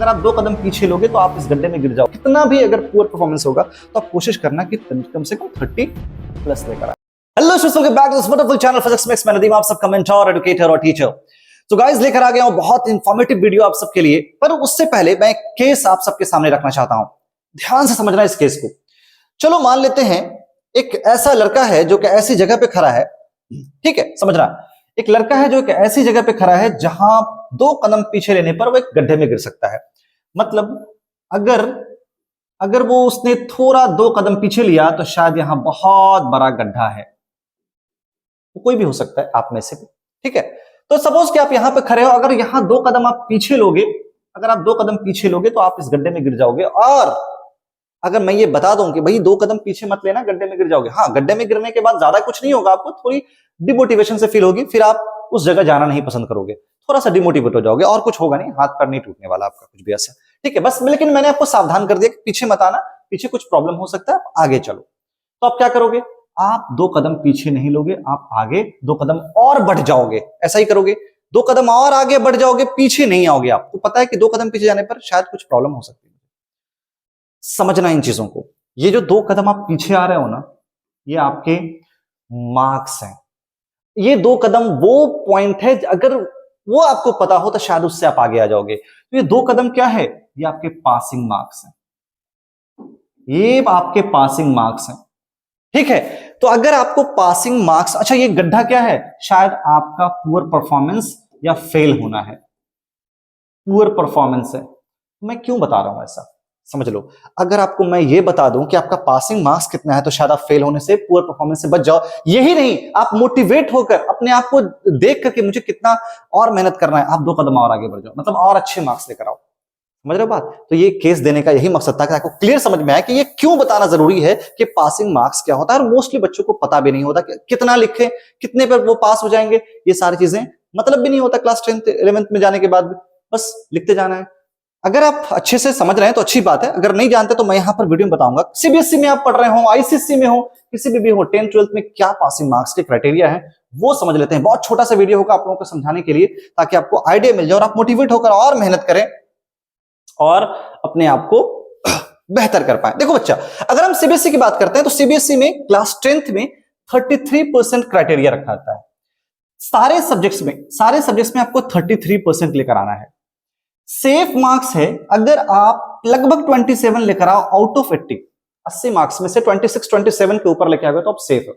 अगर आप 2 कदम पीछे लोगे तो आप इस गड्ढे में गिर जाओ। कितना भी अगर पुअर परफॉर्मेंस होगा तो आप कोशिश करना कि कम से कम 30 प्लस लेकर आए। हेलो दोस्तों, welcome back to this wonderful channel Physics Max मैं नदीम, आप सबका मेंटर, एजुकेटर और टीचर। तो गाइस लेकर आ गया हूं बहुत इंफॉर्मेटिव वीडियो आप सबके लिए। पर उससे पहले मैं एक केस आप सबके सामने रखना चाहता हूं, ध्यान से समझना इस केस को। चलो मान लेते हैं एक ऐसा लड़का है जो कि ऐसी जगह पे खड़ा है, ठीक है, समझना। एक लड़का है जो एक ऐसी जगह पे खड़ा है जहां 2 कदम पीछे लेने पर वो एक गड्ढे में गिर सकता है। मतलब अगर वो उसने थोड़ा 2 कदम पीछे लिया तो शायद यहां बहुत बड़ा गड्ढा है। वो कोई भी हो सकता है आप में से भी, ठीक है। तो सपोज कि आप यहां पे खड़े हो, अगर यहां 2 कदम आप पीछे लोगे, अगर आप 2 कदम पीछे लोगे तो आप इस गड्ढे में गिर जाओगे। और अगर मैं ये बता दूं कि भाई 2 कदम पीछे मत लेना, गड्ढे में गिर जाओगे। हाँ, गड्ढे में गिरने के बाद ज्यादा कुछ नहीं होगा, आपको थोड़ी डिमोटिवेशन से फील होगी, फिर आप उस जगह जाना नहीं पसंद करोगे, थोड़ा सा डिमोटिवेट हो जाओगे, और कुछ होगा नहीं, हाथ पैर नहीं टूटने वाला आपका, कुछ भी ऐसा, ठीक है। बस लेकिन मैंने आपको सावधान कर दिया कि पीछे मत आना, पीछे कुछ प्रॉब्लम हो सकता है, आप आगे चलो। तो आप क्या करोगे, आप 2 कदम पीछे नहीं लोगे, आप आगे 2 कदम और बढ़ जाओगे। ऐसा ही करोगे, 2 कदम और आगे बढ़ जाओगे, पीछे नहीं आओगे। आपको पता है कि 2 कदम पीछे जाने पर शायद कुछ प्रॉब्लम हो सकती है। समझना इन चीजों को। ये जो 2 कदम आप पीछे आ रहे हो ना, ये आपके मार्क्स हैं। ये 2 कदम वो पॉइंट है, अगर वो आपको पता हो तो शायद उससे आप आगे आ जाओगे। तो ये 2 कदम क्या है, ये आपके पासिंग मार्क्स हैं, ये आपके पासिंग मार्क्स हैं, ठीक है। तो अगर आपको पासिंग मार्क्स, अच्छा ये गड्ढा क्या है, शायद आपका पुअर परफॉर्मेंस या फेल होना है, पुअर परफॉर्मेंस है। मैं क्यों बता रहा हूं ऐसा, समझ लो। अगर आपको मैं ये बता दूं कि आपका पासिंग मार्क्स कितना है तो शायद आप फेल होने से, पुअर परफॉर्मेंस से बच जाओ। यही नहीं, आप मोटिवेट होकर अपने आप को देख करके मुझे कितना और मेहनत करना है, आप 2 कदम और आगे बढ़ जाओ, मतलब और अच्छे मार्क्स लेकर आओ। समझ रहे हो बात। तो ये केस देने का यही मकसद था कि आपको क्लियर समझ में आए कि ये क्यों बताना जरूरी है कि पासिंग मार्क्स क्या होता है। और मोस्टली बच्चों को पता भी नहीं होता कि कितना लिखे, कितने पर वो पास हो जाएंगे, ये सारी चीजें मतलब भी नहीं होता क्लास 10th 11th में जाने के बाद भी, बस लिखते जाना है। अगर आप अच्छे से समझ रहे हैं तो अच्छी बात है, अगर नहीं जानते तो मैं यहां पर वीडियो में बताऊंगा। सीबीएसई में आप पढ़ रहे हो, आईसीएसई में हो, किसी भी हो, 10th 12th में क्या पासिंग मार्क्स के क्राइटेरिया है वो समझ लेते हैं। बहुत छोटा सा वीडियो होगा आप लोगों को समझाने के लिए, ताकि आपको आइडिया मिल जाए और आप मोटिवेट होकर और मेहनत करें और अपने आप को बेहतर कर पाए। देखो बच्चा, अगर हम सीबीएसई की बात करते हैं तो सीबीएसई में क्लास 10th में 33% क्राइटेरिया रखा जाता है। सारे सब्जेक्ट्स में आपको 33% लेकर आना है। सेफ मार्क्स है, अगर आप लगभग 27 लेकर आओ आउट ऑफ 80 मार्क्स में से 26 27 के ऊपर लेकर आओगे तो आप सेफ हो।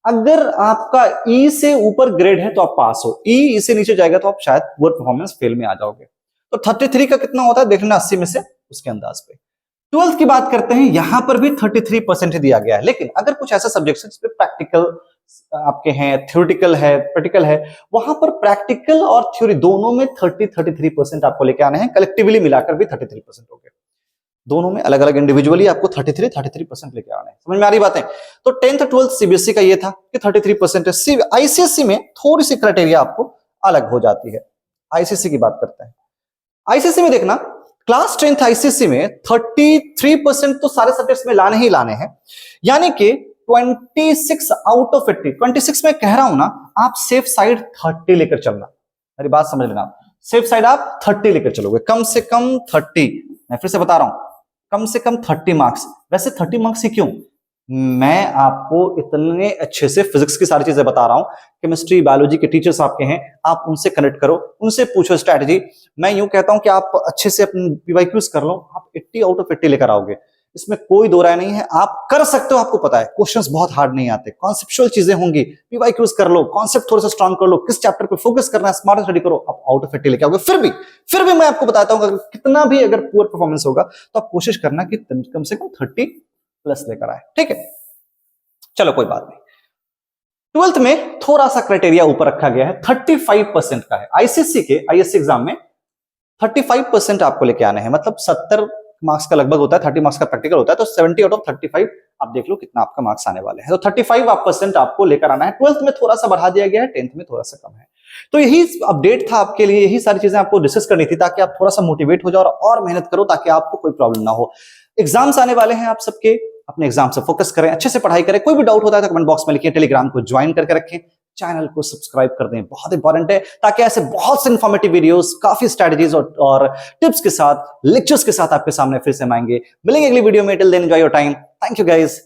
अगर आपका ई से ऊपर ग्रेड है तो आप पास हो, ई से नीचे जाएगा तो आप शायद पुअर परफॉर्मेंस फेल में आ जाओगे। तो 33 का कितना होता है देख लेना, 80 में से उसके अंदाज पे। 12th की बात करते हैं, यहां पर भी 33% ही दिया गया है। लेकिन अगर कुछ ऐसा सब्जेक्ट है जिसपे प्रैक्टिकल आपके हैं, थ्योरेटिकल है, प्रैक्टिकल है, वहां पर प्रैक्टिकल और थ्योरी दोनों में 33% आपको लेके आने हैं। कलेक्टिवली मिलाकर भी 33% हो गए, दोनों में अलग अलग इंडिविजुअली आपको 33% लेके आने हैं। समझ में आ रही बातें। तो 10th 12th सीबीएसई का ये था कि 33% है। आईसीएसई में थोड़ी सी क्राइटेरिया आपको अलग हो जाती है। आईसीएसई की बात करते हैं, आईसीएसई में देखना, क्लास 10th आईसीएसई में 33% तो सारे सब्जेक्ट्स में लाने ही लाने हैं, यानी कि 26 आउट ऑफ 80। 26 में कह रहा हूं ना, आप सेफ साइड 30 लेकर चलना। मेरी बात समझ लेना, सेफ साइड आप 30 लेकर चलोगे, कम से कम 30। मैं फिर से बता रहा हूं, कम से कम 30 मार्क्स। वैसे 30 मार्क्स ही क्यों, मैं आपको इतने अच्छे से फिजिक्स की सारी चीजें बता रहा हूं, केमिस्ट्री बायोलॉजी के टीचर्स आपके हैं, आप उनसे कनेक्ट करो, उनसे पूछो स्ट्रैटेजी। मैं यूं कहता हूं कि आप अच्छे से अपने पीवाईक्यूज कर लो, आप 80 आउट ऑफ 80 लेकर आओगे, इसमें कोई दो राय नहीं है। आप कर सकते हो, आपको पता है क्वेश्चंस बहुत हार्ड नहीं आते, कॉन्सेप्चुअल चीजें होंगी, पीवाईक्यूज कर लो, कॉन्सेप्ट थोड़ा सा स्ट्रांग कर लो, किस चैप्टर पे फोकस करना है, स्मार्ट स्टडी करो, आप आउट ऑफ 80 लेके आओगे। फिर भी मैं आपको बताता हूं, कितना भी अगर पुअर परफॉर्मेंस होगा तो आप कोशिश करना कि कम से कम 30 प्लस लेकर आए, ठीक है। चलो कोई बात नहीं। 12th में थोड़ा सा क्राइटेरिया ऊपर रखा गया है, 35% का है। आईसीएसई के आईएससी एग्जाम में 35% आपको लेके आने हैं, मतलब 70 मार्क्स का लगभग होता है, 30 मार्क्स का प्रैक्टिकल होता है, तो 70 आउट ऑफ 35 आप देख लो कितना आपका मार्क्स आने वाले हैं। तो 35% आपको लेकर आना है। 12th में थोड़ा सा बढ़ा दिया गया है, 10th में थोड़ा सा कम है। तो यही अपडेट था आपके लिए, यही सारी चीजें आपको डिस्कस करनी थी, ताकि आप थोड़ा सा मोटिवेट हो जाओ और मेहनत करो, ताकि आपको कोई प्रॉब्लम ना हो। एग्जाम्स आने वाले हैं आप सबके, अपने एग्जाम से फोकस करें, अच्छे से पढ़ाई करें। कोई भी डाउट होता है तो कमेंट बॉक्स में लिखिए, टेलीग्राम को ज्वाइन करके रखें, चैनल को सब्सक्राइब कर दें, बहुत इंपॉर्टेंट है, ताकि ऐसे बहुत से इंफॉर्मेटिव वीडियोस, काफी स्ट्रेटजीज और टिप्स के साथ, लेक्चर्स के साथ आपके सामने फिर से हम आएंगे। मिलेंगे अगली वीडियो में। Till then enjoy your time. Thank you guys.